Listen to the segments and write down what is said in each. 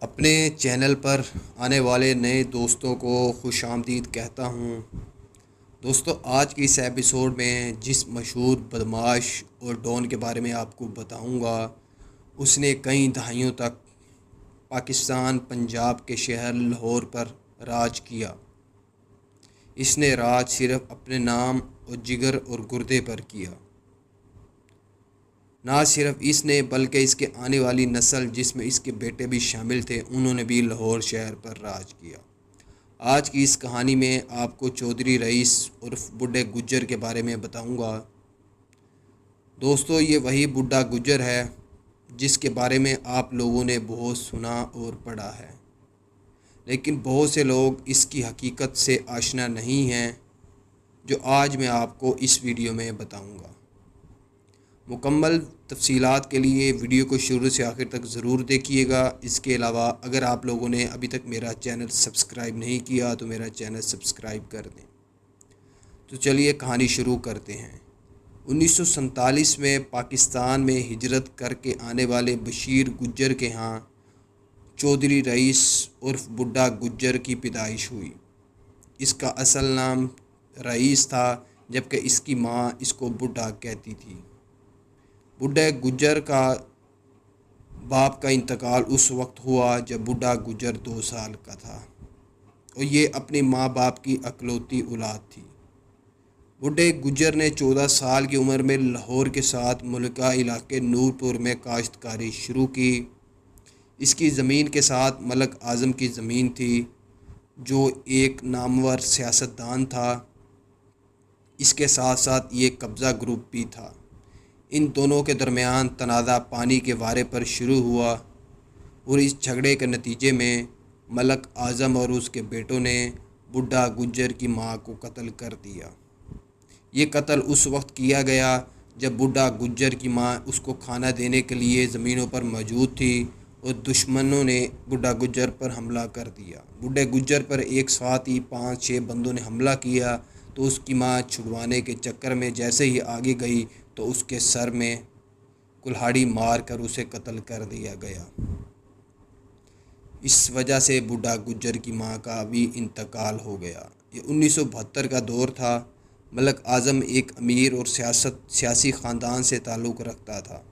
अपने चैनल पर आने वाले नए दोस्तों को खुशामदीद कहता हूँ। दोस्तों, आज की इस एपिसोड में जिस मशहूर बदमाश और डॉन के बारे में आपको बताऊँगा, उसने कई दहाइयों तक पाकिस्तान पंजाब के शहर लाहौर पर राज किया। इसने राज सिर्फ अपने नाम और जिगर और गुर्दे पर किया। ना सिर्फ इसने बल्कि इसके आने वाली नस्ल, जिसमें इसके बेटे भी शामिल थे, उन्होंने भी लाहौर शहर पर राज किया। आज की इस कहानी में आपको चौधरी रईस उर्फ बुड्ढे गुज्जर के बारे में बताऊंगा। दोस्तों, ये वही बुड्ढा गुज्जर है जिसके बारे में आप लोगों ने बहुत सुना और पढ़ा है, लेकिन बहुत से लोग इसकी हकीकत से आशना नहीं हैं, जो आज मैं आपको इस वीडियो में बताऊंगा। मुकम्मल तफसीलात के लिए वीडियो को शुरू से आखिर तक ज़रूर देखिएगा। इसके अलावा अगर आप लोगों ने अभी तक मेरा चैनल सब्सक्राइब नहीं किया तो मेरा चैनल सब्सक्राइब कर दें। तो चलिए कहानी शुरू करते हैं। 1947 में पाकिस्तान में हिजरत करके आने वाले बशीर गुज्जर के यहाँ चौधरी रईस उर्फ बुड्ढा गुज्जर की पैदाइश हुई। इसका असल नाम रईस था, जबकि इसकी माँ इसको बुड्ढा कहती थी। बुड्ढे गुज्जर का बाप का इंतकाल उस वक्त हुआ जब बुड्ढा गुज्जर 2 साल का था और ये अपने माँ बाप की अकलौती औलाद थी। बुड्ढे गुज्जर ने 14 साल की उम्र में लाहौर के साथ मुल्का इलाके नूरपुर में काश्तकारी शुरू की। इसकी ज़मीन के साथ मलक आज़म की ज़मीन थी, जो एक नामवर सियासतदान था। इसके साथ साथ ये कब्ज़ा ग्रुप भी था। इन दोनों के दरमियान तनाज़ा पानी के वारे पर शुरू हुआ और इस झगड़े के नतीजे में मलक आज़म और उसके बेटों ने बुड्ढा गुज्जर की मां को कत्ल कर दिया। ये कत्ल उस वक्त किया गया जब बुड्ढा गुज्जर की मां उसको खाना देने के लिए ज़मीनों पर मौजूद थी और दुश्मनों ने बुड्ढा गुज्जर पर हमला कर दिया। बुड्ढे गुज्जर पर एक साथ ही 5-6 बंदों ने हमला किया, तो उसकी मां छुड़वाने के चक्कर में जैसे ही आगे गई तो उसके सर में कुल्हाड़ी मार कर उसे कत्ल कर दिया गया। इस वजह से बुड्ढा गुज्जर की मां का भी इंतकाल हो गया। ये 1972 का दौर था। मलक आज़म एक अमीर और सियासी ख़ानदान से ताल्लुक़ रखता था।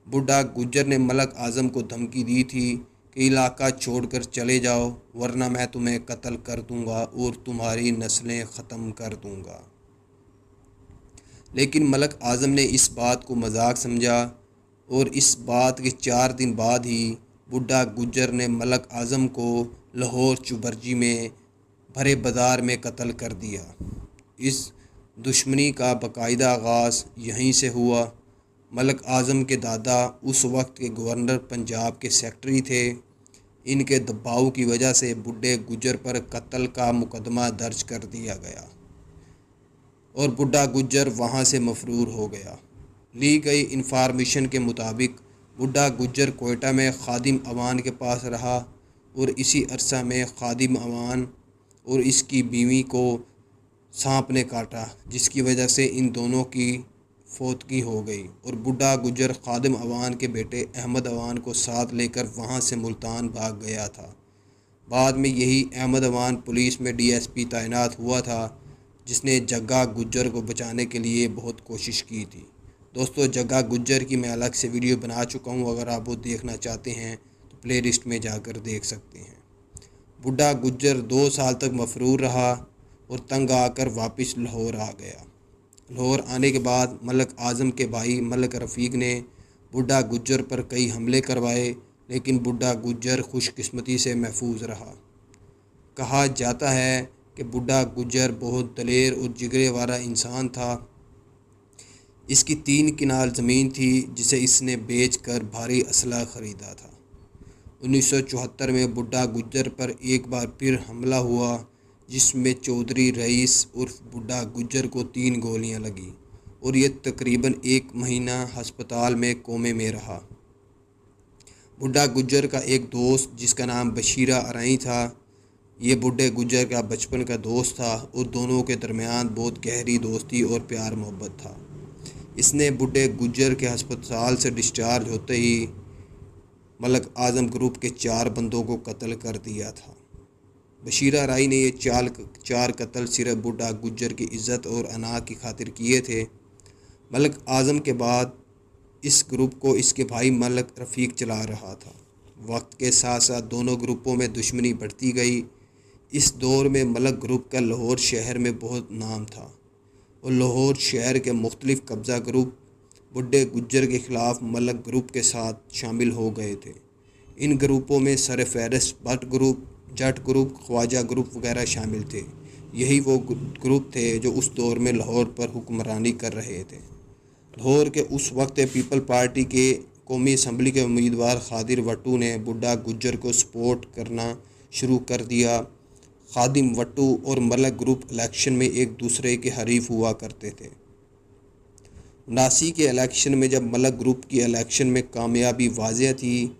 बुड्ढा गुज्जर ने मलक आज़म को धमकी दी थी कि इलाका छोड़कर चले जाओ, वरना मैं तुम्हें कत्ल कर दूंगा और तुम्हारी नस्लें ख़त्म कर दूंगा। लेकिन मलक आज़म ने इस बात को मजाक समझा और इस बात के 4 दिन बाद ही बुड्ढा गुज्जर ने मलक आज़म को लाहौर चुबरजी में भरे बाज़ार में कत्ल कर दिया। इस दुश्मनी का बाकायदा आगाज़ यहीं से हुआ। मलक आज़म के दादा उस वक्त के गवर्नर पंजाब के सेक्रेटरी थे। इनके दबाव की वजह से बुड्ढे गुज्जर पर कत्ल का मुकदमा दर्ज कर दिया गया और बुड्ढा गुज्जर वहां से मफरूर हो गया। ली गई इंफॉर्मेशन के मुताबिक बुड्ढा गुज्जर कोयटा में खादिम अवान के पास रहा और इसी अरसा में खादिम अवान और इसकी बीवी को सांप ने काटा, जिसकी वजह से इन दोनों की फौतगी हो गई और बुड्ढा गुज्जर खादिम अवान के बेटे अहमद अवान को साथ लेकर वहां से मुल्तान भाग गया था। बाद में यही अहमद अवान पुलिस में DSP तैनात हुआ था, जिसने जग्गा गुज्जर को बचाने के लिए बहुत कोशिश की थी। दोस्तों, जग्गा गुज्जर की मैं अलग से वीडियो बना चुका हूँ। अगर आप वो देखना चाहते हैं तो प्लेलिस्ट में जाकर देख सकते हैं। बुड्ढा गुज्जर 2 साल तक मफरूर रहा और तंग आकर वापस लाहौर आ गया। लाहौर आने के बाद मलक आज़म के भाई मलक रफ़ीक ने बुड्ढा गुज्जर पर कई हमले करवाए, लेकिन बुड्ढा गुज्जर खुशकिस्मती से महफूज रहा। कहा जाता है कि बुड्ढा गुज्जर बहुत दलेर और जिगरे वाला इंसान था। इसकी 3 किनाल ज़मीन थी, जिसे इसने बेचकर भारी असला ख़रीदा था। 1974 में बुड्ढा गुज्जर पर एक बार फिर हमला हुआ, जिसमें चौधरी रईस उर्फ बुड्ढा गुज्जर को 3 गोलियां लगी और ये तकरीबन 1 महीना अस्पताल में कोमे में रहा। बुड्ढा गुज्जर का एक दोस्त जिसका नाम बशीरा अराई था, ये बुड्ढे गुज्जर का बचपन का दोस्त था और दोनों के दरमियान बहुत गहरी दोस्ती और प्यार मोहब्बत था। इसने बुड्ढे गुज्जर के अस्पताल से डिस्चार्ज होते ही मलक आज़म ग्रुप के 4 बंदों को कत्ल कर दिया था। बशीरा राई ने ये चार कत्ल सिर्फ बुड्ढा गुज्जर की इज़्ज़त और अना की खातिर किए थे। मलक आज़म के बाद इस ग्रुप को इसके भाई मलक रफ़ीक चला रहा था। वक्त के साथ साथ दोनों ग्रुपों में दुश्मनी बढ़ती गई। इस दौर में मलक ग्रुप का लाहौर शहर में बहुत नाम था और लाहौर शहर के मुख्तलिफ कब्ज़ा ग्रुप बुड्ढे गुज्जर के ख़िलाफ़ मलक ग्रुप के साथ शामिल हो गए थे। इन ग्रुपों में सरफहरिस्त भट्ट ग्रुप, जट ग्रुप, ख्वाजा ग्रुप वगैरह शामिल थे। यही वो ग्रुप थे जो उस दौर में लाहौर पर हुक्मरानी कर रहे थे। लाहौर के उस वक्त पीपल पार्टी के कौमी असम्बली के उम्मीदवार खादिर वट्टू ने बुड्ढा गुज्जर को सपोर्ट करना शुरू कर दिया। खादिम वट्टू और मलक ग्रुप इलेक्शन में एक दूसरे के हरीफ हुआ करते थे। 79 के इलेक्शन में जब मलक ग्रुप की इलेक्शन में कामयाबी वाज़ेह थी,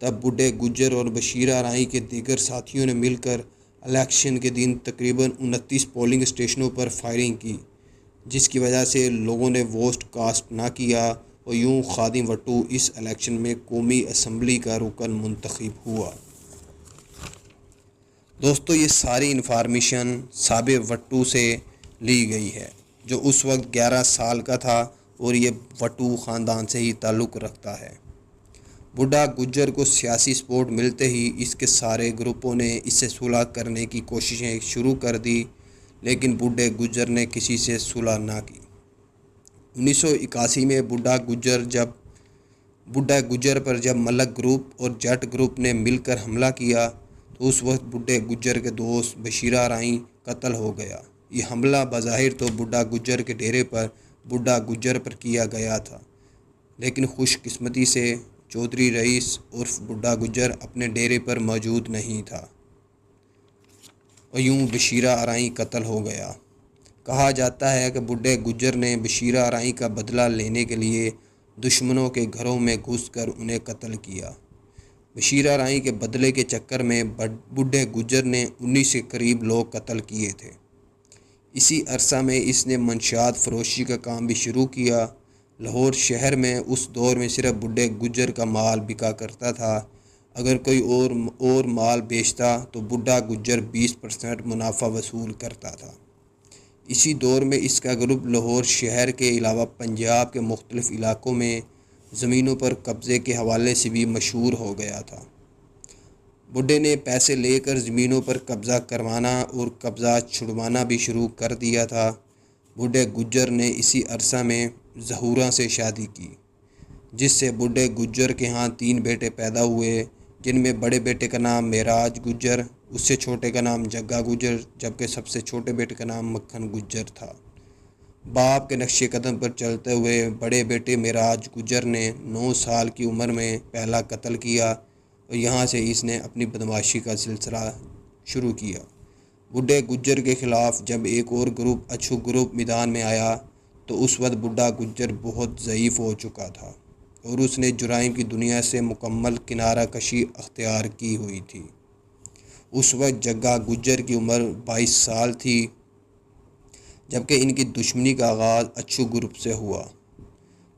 तब बुड्ढे गुज्जर और बशीरा राई के दीगर साथियों ने मिलकर इलेक्शन के दिन तकरीबन 29 पोलिंग स्टेशनों पर फायरिंग की, जिसकी वजह से लोगों ने वोट कास्ट ना किया और यूं खादिम वट्टू इस इलेक्शन में कौमी असम्बली का रुकन मुंतखब हुआ। दोस्तों, ये सारी इन्फॉर्मेशन साबे वट्टू से ली गई है, जो उस वक्त 11 साल का था और ये वट्टू ख़ानदान से ही ताल्लुक़ रखता है। बुड्ढा गुज्जर को सियासी सपोर्ट मिलते ही इसके सारे ग्रुपों ने इससे सुलह करने की कोशिशें शुरू कर दी, लेकिन बुड्ढे गुज्जर ने किसी से सुलह ना की। 1981 में बुड्ढा गुज्जर पर जब मलक ग्रुप और जट ग्रुप ने मिलकर हमला किया, तो उस वक्त बुड्ढे गुज्जर के दोस्त बशीरा राई कत्ल हो गया। ये हमला बज़ाहिर तो बुड्ढा गुज्जर के डेरे पर बुड्ढा गुज्जर पर किया गया था, लेकिन खुशकिस्मती से चौधरी रईस उर्फ बुड्ढा गुज्जर अपने डेरे पर मौजूद नहीं था और यूं बशीरा राई कत्ल हो गया। कहा जाता है कि बुड्ढे गुज्जर ने बशीरा राई का बदला लेने के लिए दुश्मनों के घरों में घुसकर उन्हें कत्ल किया। बशीरा राई के बदले के चक्कर में बुड्ढे गुज्जर ने 19 के करीब लोग कत्ल किए थे। इसी अरसा में इसने मंशियात फरोशी का काम भी शुरू किया। लाहौर शहर में उस दौर में सिर्फ बुड्ढे गुज्जर का माल बिका करता था। अगर कोई और माल बेचता तो बुड्ढा गुज्जर 20% मुनाफा वसूल करता था। इसी दौर में इसका ग्रुप लाहौर शहर के अलावा पंजाब के मुख्तलिफ इलाकों में ज़मीनों पर कब्ज़े के हवाले से भी मशहूर हो गया था। बुड्ढे ने पैसे लेकर ज़मीनों पर कब्ज़ा करवाना और कब्ज़ा छुड़वाना भी शुरू कर दिया था। बुड्ढे गुज्जर ने इसी अरसा में ज़हूरा से शादी की, जिससे बुड्ढे गुज्जर के यहाँ 3 बेटे पैदा हुए, जिनमें बड़े बेटे का नाम मेराज गुज्जर, उससे छोटे का नाम जग्गा गुज्जर, जबकि सबसे छोटे बेटे का नाम मक्खन गुज्जर था। बाप के नक्शे कदम पर चलते हुए बड़े बेटे मेराज गुज्जर ने 9 साल की उम्र में पहला कत्ल किया और यहाँ से इसने अपनी बदमाशी का सिलसिला शुरू किया। बुड्ढे गुज्जर के ख़िलाफ़ जब एक और ग्रुप अच्छू ग्रुप मैदान में आया, तो उस वक्त बुड्ढा गुज्जर बहुत ज़ईफ़ हो चुका था और उसने जुराइम की दुनिया से मुकम्मल किनारा कशी अख्तियार की हुई थी। उस वक्त जग्गा गुज्जर की उम्र 22 साल थी, जबकि इनकी दुश्मनी का आगाज़ अच्छू ग्रुप से हुआ।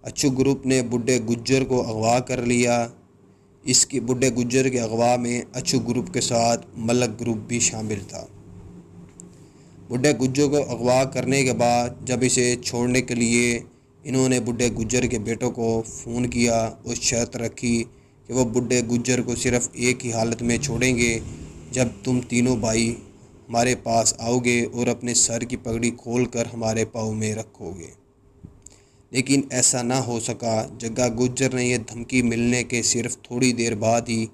अच्छू ग्रुप ने बुड्ढे गुज्जर को अगवा कर लिया। इसकी बुड्ढे गुज्जर के अगवा में अच्छू ग्रुप के साथ मलक ग्रुप भी शामिल था। बुड्ढे गुज्जर को अगवा करने के बाद जब इसे छोड़ने के लिए इन्होंने बुड्ढे गुज्जर के बेटों को फ़ोन किया और शर्त रखी कि वह बुड्ढे गुज्जर को सिर्फ़ एक ही हालत में छोड़ेंगे, जब तुम तीनों भाई हमारे पास आओगे और अपने सर की पगड़ी खोलकर हमारे पाँव में रखोगे। लेकिन ऐसा ना हो सका। जग्गा गुज्जर ने यह धमकी मिलने के सिर्फ थोड़ी देर बाद ही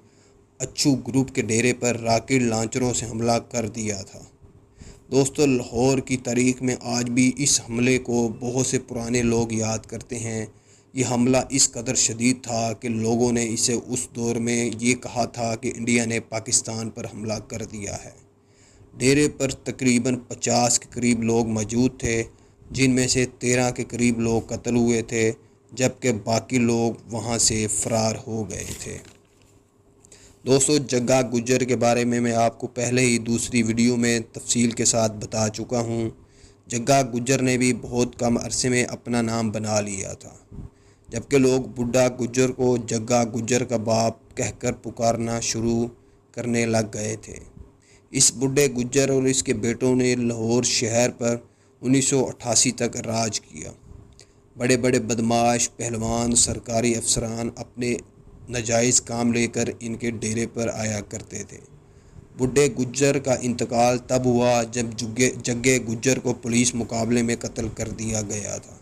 अच्छू ग्रुप के डेरे पर रॉकेट लॉन्चरों से हमला कर दिया था। दोस्तों, लाहौर की तारीख़ में आज भी इस हमले को बहुत से पुराने लोग याद करते हैं। ये हमला इस कदर शदीद था कि लोगों ने इसे उस दौर में ये कहा था कि इंडिया ने पाकिस्तान पर हमला कर दिया है। डेरे पर तकरीबन 50 के करीब लोग मौजूद थे, जिनमें से 13 के करीब लोग कत्ल हुए थे, जबकि बाकी लोग वहां से फ़रार हो गए थे। दोस्तों, जग्गा गुज्जर के बारे में मैं आपको पहले ही दूसरी वीडियो में तफसील के साथ बता चुका हूं। जग्गा गुज्जर ने भी बहुत कम अरसे में अपना नाम बना लिया था। जबकि लोग बुढ़ा गुज्जर को जग्गा गुज्जर का बाप कहकर पुकारना शुरू करने लग गए थे। इस बूढ़े गुज्जर और इसके बेटों ने लाहौर शहर पर 1988 तक राज किया। बड़े बड़े बदमाश पहलवान सरकारी अफसरान अपने नाजायज़ काम लेकर इनके डेरे पर आया करते थे। बूढ़े गुज्जर का इंतकाल तब हुआ जब जग्गे गुज्जर को पुलिस मुकाबले में कत्ल कर दिया गया था।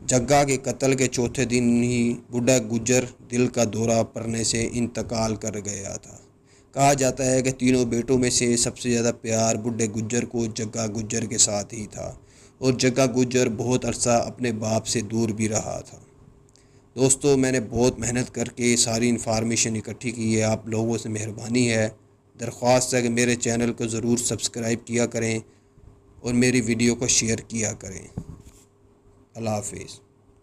जग्गा के कत्ल के चौथे दिन ही बूढ़ा गुज्जर दिल का दौरा पड़ने से इंतकाल कर गया था। कहा जाता है कि तीनों बेटों में से सबसे ज़्यादा प्यार बूढ़े गुज्जर को जग्गा गुज्जर के साथ ही था और जग्गा गुज्जर बहुत अरसा अपने बाप से दूर भी रहा था। दोस्तों, मैंने बहुत मेहनत करके सारी इन्फॉर्मेशन इकट्ठी की है। आप लोगों से मेहरबानी है, दरख्वास्त है कि मेरे चैनल को ज़रूर सब्सक्राइब किया करें और मेरी वीडियो को शेयर किया करें। अल्लाह हाफिज़।